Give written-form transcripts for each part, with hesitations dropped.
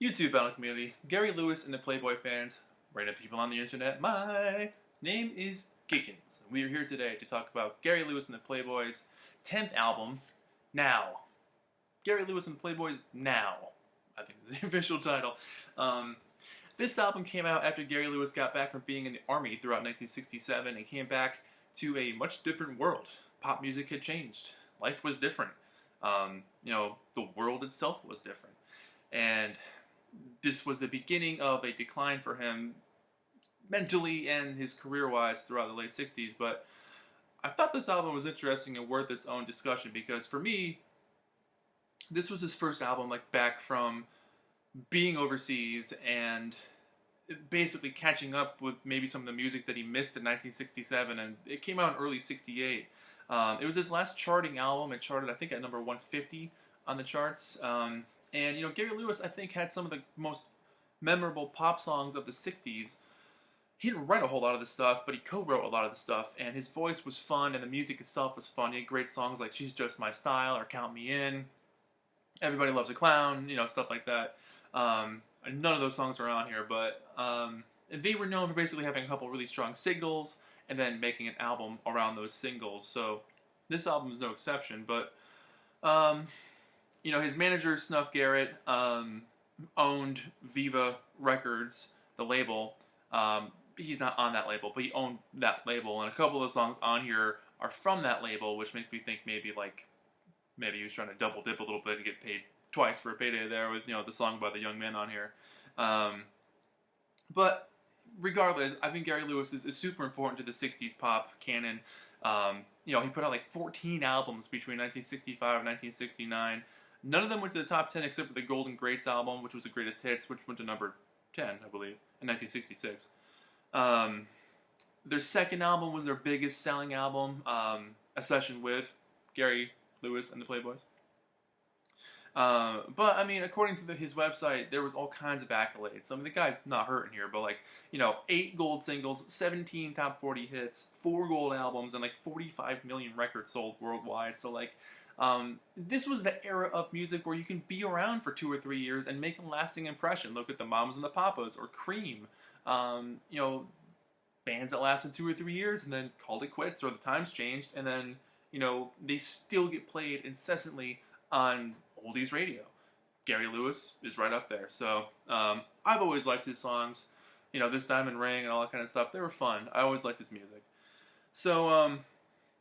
YouTube battle community, Gary Lewis and the Playboy fans, random people on the internet. My name is Giggens. We are here today to talk about Gary Lewis and the Playboys' 10th album, Now. Gary Lewis and the Playboys Now, I think is the official title. This album came out after Gary Lewis got back from being in the Army throughout 1967 and came back to a much different world. Pop music had changed. Life was different. The world itself was different. And this was the beginning of a decline for him mentally and his career-wise throughout the late 60s, but I thought this album was interesting and worth its own discussion because for me, this was his first album back from being overseas and basically catching up with maybe some of the music that he missed in 1967, and it came out in early 68. It was his last charting album. It charted, I think, at number 150 on the charts. And, Gary Lewis, I think, had some of the most memorable pop songs of the 60s. He didn't write a whole lot of the stuff, but he co-wrote a lot of the stuff, and his voice was fun, and the music itself was fun. He had great songs like She's Just My Style or Count Me In, Everybody Loves a Clown, stuff like that. None of those songs are on here, but they were known for basically having a couple really strong singles and then making an album around those singles. So this album is no exception, but his manager, Snuff Garrett, owned Viva Records, the label. He's not on that label, but he owned that label, and a couple of the songs on here are from that label, which makes me think maybe he was trying to double dip a little bit and get paid twice for a payday there with, the song by the young men on here. But regardless, I think Gary Lewis is super important to the 60s pop canon. He put out 14 albums between 1965 and 1969. None of them went to the top 10 except for the Golden Greats album, which was the greatest hits, which went to number 10, I believe, in 1966. Their second album was their biggest selling album, A Session with Gary Lewis and the Playboys. But, according to his website, there was all kinds of accolades. The guy's not hurting here, but 8 gold singles, 17 top 40 hits, 4 gold albums, and 45 million records sold worldwide. So, this was the era of music where you can be around for 2 or 3 years and make a lasting impression. Look at the Mamas and the Papas or Cream. Bands that lasted 2 or 3 years and then called it quits, or the times changed, and then, they still get played incessantly on oldies radio. Gary Lewis is right up there. So I've always liked his songs. This Diamond Ring and all that kind of stuff. They were fun. I always liked his music. So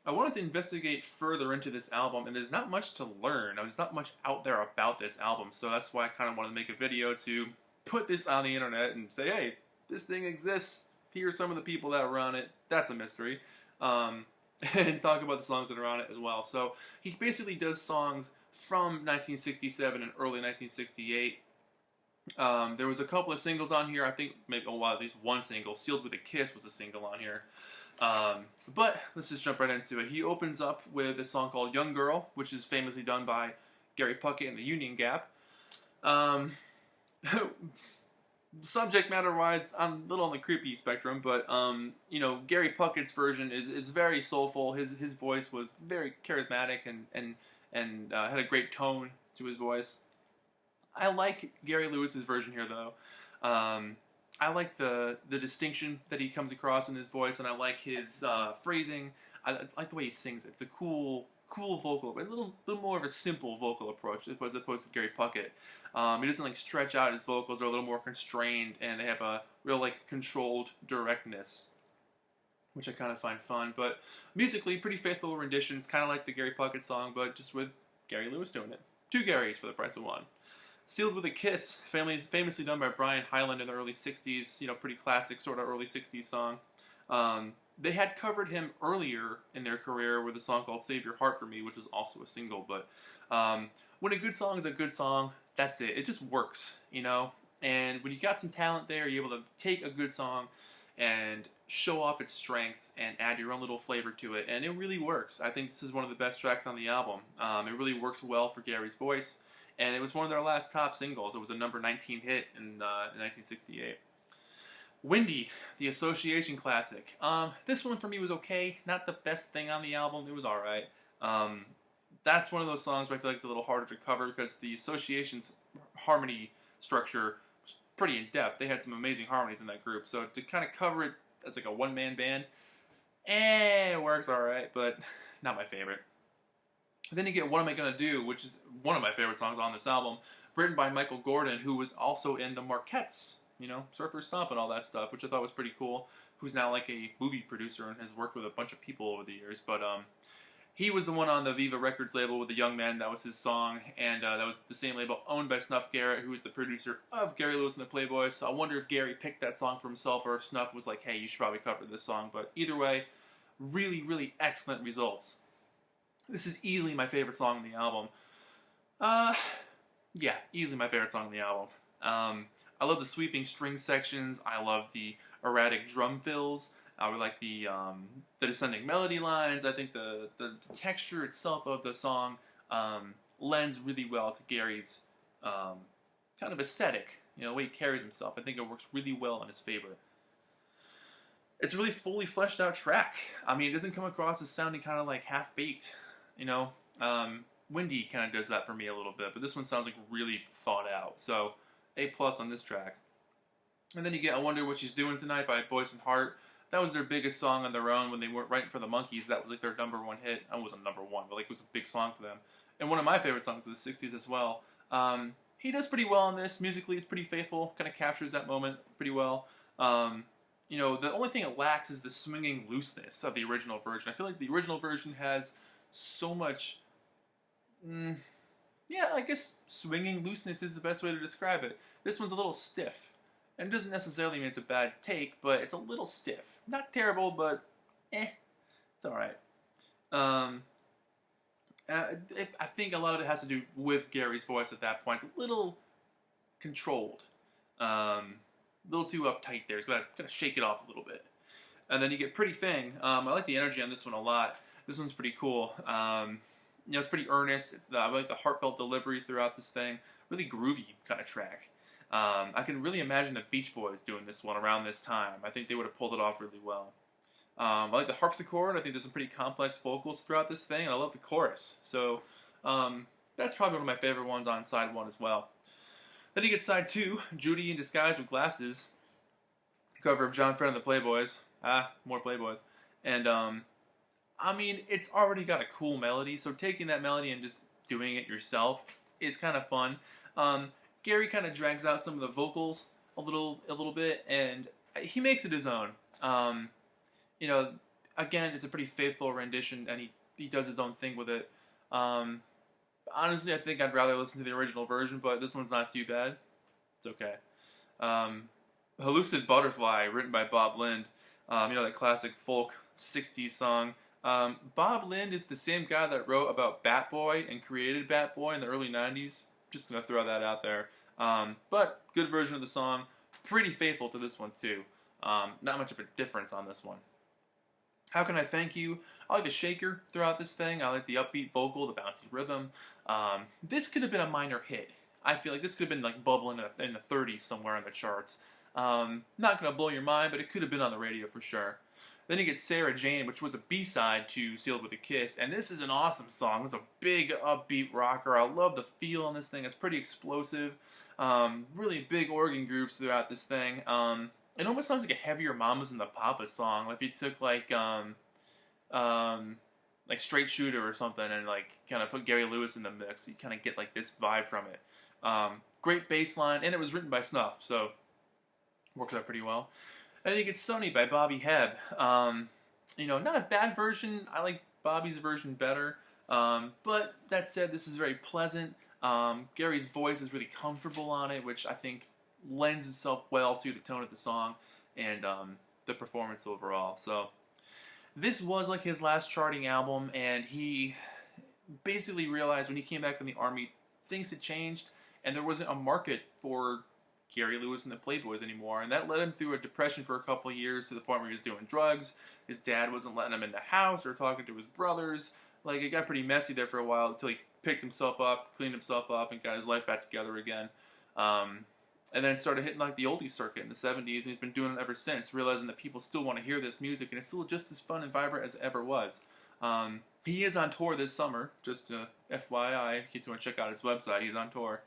I wanted to investigate further into this album, and there's not much to learn. There's not much out there about this album, so that's why I kind of wanted to make a video to put this on the internet and say, hey, this thing exists. Here are some of the people that were on it. That's a mystery. And talk about the songs that are on it as well. So he basically does songs from 1967 and early 1968. There was a couple of singles on here. I think maybe, at least one single. Sealed with a Kiss was a single on here. But let's just jump right into it. He opens up with a song called Young Girl, which is famously done by Gary Puckett and the Union Gap. Subject matter-wise, I'm a little on the creepy spectrum, but, Gary Puckett's version is very soulful. His voice was very charismatic and had a great tone to his voice. I like Gary Lewis's version here, though. I like the distinction that he comes across in his voice, and I like his phrasing. I like the way he sings it. It's a cool vocal, but a little more of a simple vocal approach as opposed to Gary Puckett. He doesn't stretch out his vocals; they're a little more constrained, and they have a real controlled directness, which I kind of find fun. But musically, pretty faithful renditions, kind of like the Gary Puckett song, but just with Gary Lewis doing it. 2 Garys for the price of 1. Sealed with a Kiss, famously done by Brian Hyland in the early 60s, pretty classic sort of early 60s song. They had covered him earlier in their career with a song called Save Your Heart For Me, which was also a single, but when a good song is a good song, that's it. It just works, and when you got some talent there, you're able to take a good song and show off its strengths and add your own little flavor to it, and it really works. I think this is one of the best tracks on the album. It really works well for Gary's voice, and it was one of their last top singles. It was a number 19 hit in 1968. Windy, the Association classic. This one for me was okay. Not the best thing on the album. It was alright. That's one of those songs where I feel like it's a little harder to cover because the Association's harmony structure was pretty in depth. They had some amazing harmonies in that group. So to kind of cover it as like a one-man band, it works all right, but not my favorite. And then you get What Am I Gonna Do, which is one of my favorite songs on this album, written by Michael Gordon, who was also in the Marquettes, you know, Surfer Stomp and all that stuff, which I thought was pretty cool, who's now like a movie producer and has worked with a bunch of people over the years. But he was the one on the Viva Records label with The Young Man. That was his song, and that was the same label owned by Snuff Garrett, who is the producer of Gary Lewis and the Playboys. So I wonder if Gary picked that song for himself or if Snuff was like, hey, you should probably cover this song. But either way, really, really excellent results. This is easily my favorite song on the album. Yeah, easily my favorite song on the album. I love the sweeping string sections. I love the erratic drum fills. I would like the descending melody lines. I think the texture itself of the song lends really well to Gary's kind of aesthetic, you know, the way he carries himself. I think it works really well in his favor. It's a really fully fleshed out track. I mean, it doesn't come across as sounding kind of like half-baked, you know. Windy kind of does that for me a little bit, but this one sounds like really thought out. So, A+ on this track. And then you get I Wonder What She's Doing Tonight by Boyce and Hart. That was their biggest song on their own when they weren't writing for the Monkees. That was like their #1 hit. It wasn't #1, but like it was a big song for them. And one of my favorite songs of the 60s as well. He does pretty well on this. Musically, it's pretty faithful. Kind of captures that moment pretty well. You know, the only thing it lacks is the swinging looseness of the original version. I feel like the original version has so much, yeah, I guess swinging looseness is the best way to describe it. This one's a little stiff. And it doesn't necessarily mean it's a bad take, but it's a little stiff. Not terrible, but it's alright. I think a lot of it has to do with Gary's voice at that point. It's a little controlled. A little too uptight there. It's got to shake it off a little bit. And then you get Pretty Thing. I like the energy on this one a lot. This one's pretty cool. You know, it's pretty earnest. I like the heartfelt delivery throughout this thing. Really groovy kind of track. I can really imagine the Beach Boys doing this one around this time. I think they would have pulled it off really well. I like the harpsichord. I think there's some pretty complex vocals throughout this thing, and I love the chorus. So that's probably one of my favorite ones on side 1 as well. Then you get side 2, Judy in Disguise with Glasses, cover of John Fred and the Playboys. More Playboys. And I mean, it's already got a cool melody, so taking that melody and just doing it yourself is kind of fun. Gary kind of drags out some of the vocals a little bit, and he makes it his own. You know, again, it's a pretty faithful rendition, and he does his own thing with it. Honestly, I think I'd rather listen to the original version, but this one's not too bad. It's okay. Hallucid Butterfly, written by Bob Lind. You know, that classic folk 60s song. Bob Lind is the same guy that wrote about Bat Boy and created Bat Boy in the early 90s. Just going to throw that out there. But good version of the song. Pretty faithful to this one, too. Not much of a difference on this one. How Can I Thank You? I like the shaker throughout this thing. I like the upbeat vocal, the bouncy rhythm. This could have been a minor hit. I feel like this could have been like bubbling in the 30s somewhere in the charts. Not going to blow your mind, but it could have been on the radio for sure. Then you get Sarah Jane, which was a B-side to Sealed with a Kiss, and this is an awesome song. It's a big, upbeat rocker. I love the feel on this thing. It's pretty explosive. Really big organ grooves throughout this thing. It almost sounds like a heavier Mamas and the Papas song. Like if you took like Straight Shooter or something and like kind of put Gary Lewis in the mix, you kind of get like this vibe from it. Great bass line, and it was written by Snuff, so works out pretty well. I think it's Sunny by Bobby Hebb. You know, not a bad version. I like Bobby's version better. But that said, this is very pleasant. Gary's voice is really comfortable on it, which I think lends itself well to the tone of the song and the performance overall. So this was like his last charting album, and he basically realized when he came back from the Army, things had changed, and there wasn't a market for Gary Lewis and the Playboys anymore, and that led him through a depression for a couple of years to the point where he was doing drugs. His dad wasn't letting him in the house or talking to his brothers. Like, it got pretty messy there for a while until he picked himself up, cleaned himself up, and got his life back together again. And then started hitting like the oldies circuit in the 70s, and he's been doing it ever since, realizing that people still want to hear this music, and it's still just as fun and vibrant as it ever was. He is on tour this summer, just FYI, if you want to check out his website, he's on tour.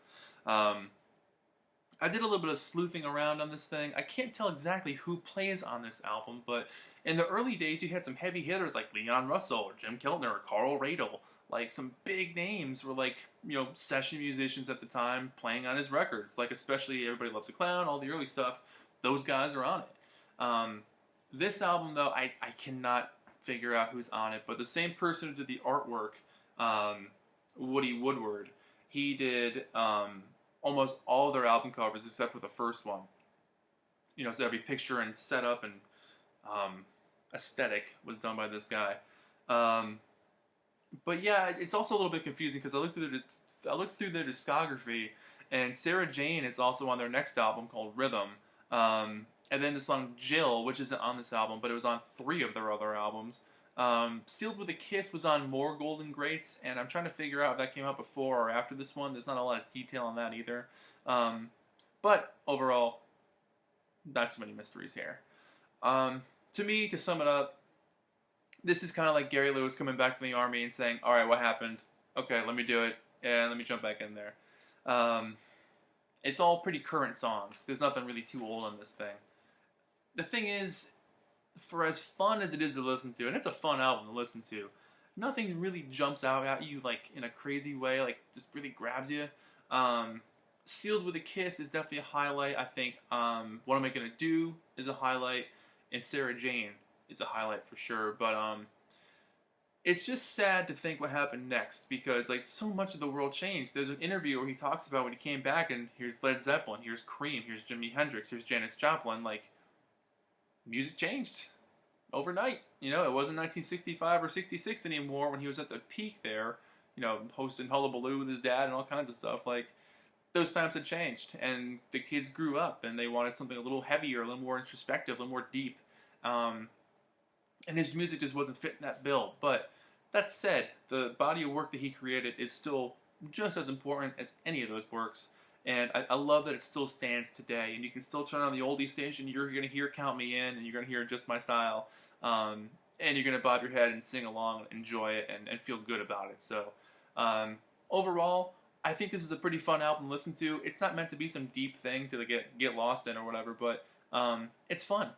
I did a little bit of sleuthing around on this thing. I can't tell exactly who plays on this album, but in the early days, you had some heavy hitters like Leon Russell, or Jim Keltner, or Carl Radle. Like, some big names were, like, you know, session musicians at the time playing on his records. Like, especially Everybody Loves a Clown, all the early stuff. Those guys are on it. This album, though, I cannot figure out who's on it, but the same person who did the artwork, Woody Woodward, he did almost all of their album covers except for the first one. You know, so every picture and setup and aesthetic was done by this guy. But yeah, it's also a little bit confusing because I looked through their discography, and Sarah Jane is also on their next album called Rhythm. And then the song Jill, which isn't on this album, but it was on 3 of their other albums. Sealed with a Kiss was on More Golden Greats, and I'm trying to figure out if that came out before or after this one. There's not a lot of detail on that either. But overall, not too many mysteries here. To me, to sum it up, this is kind of like Gary Lewis coming back from the Army and saying, alright, what happened? Okay, let me do it, and let me jump back in there. It's all pretty current songs. There's nothing really too old on this thing. The thing is, for as fun as it is to listen to, and it's a fun album to listen to, nothing really jumps out at you like in a crazy way, like just really grabs you. Sealed with a Kiss is definitely a highlight. I think What Am I Gonna Do is a highlight, and Sarah Jane is a highlight for sure. But it's just sad to think what happened next, because like so much of the world changed. There's an interview where he talks about when he came back, and here's Led Zeppelin, here's Cream, here's Jimi Hendrix, here's Janis Joplin. Like, music changed overnight. You know, it wasn't 1965 or 66 anymore when he was at the peak there, you know, hosting Hullabaloo with his dad and all kinds of stuff. Like, those times had changed, and the kids grew up, and they wanted something a little heavier, a little more introspective, a little more deep. And his music just wasn't fitting that bill. But that said, the body of work that he created is still just as important as any of those works. And I love that it still stands today. And you can still turn on the oldie station, you're going to hear Count Me In, and you're going to hear Just My Style. And you're going to bob your head and sing along, enjoy it, and feel good about it. So, overall, I think this is a pretty fun album to listen to. It's not meant to be some deep thing to get lost in or whatever, but it's fun.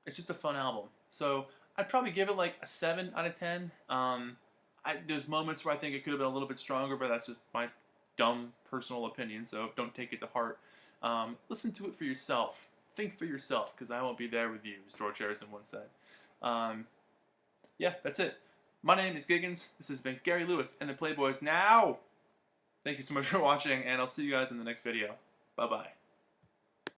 It's just a fun album. So, I'd probably give it like a 7 out of 10. There's moments where I think it could have been a little bit stronger, but that's just my dumb personal opinion, so don't take it to heart. Listen to it for yourself. Think for yourself, because I won't be there with you, as George Harrison once said. Yeah, that's it. My name is Giggens. This has been Gary Lewis and the Playboys. Now! Thank you so much for watching, and I'll see you guys in the next video. Bye-bye.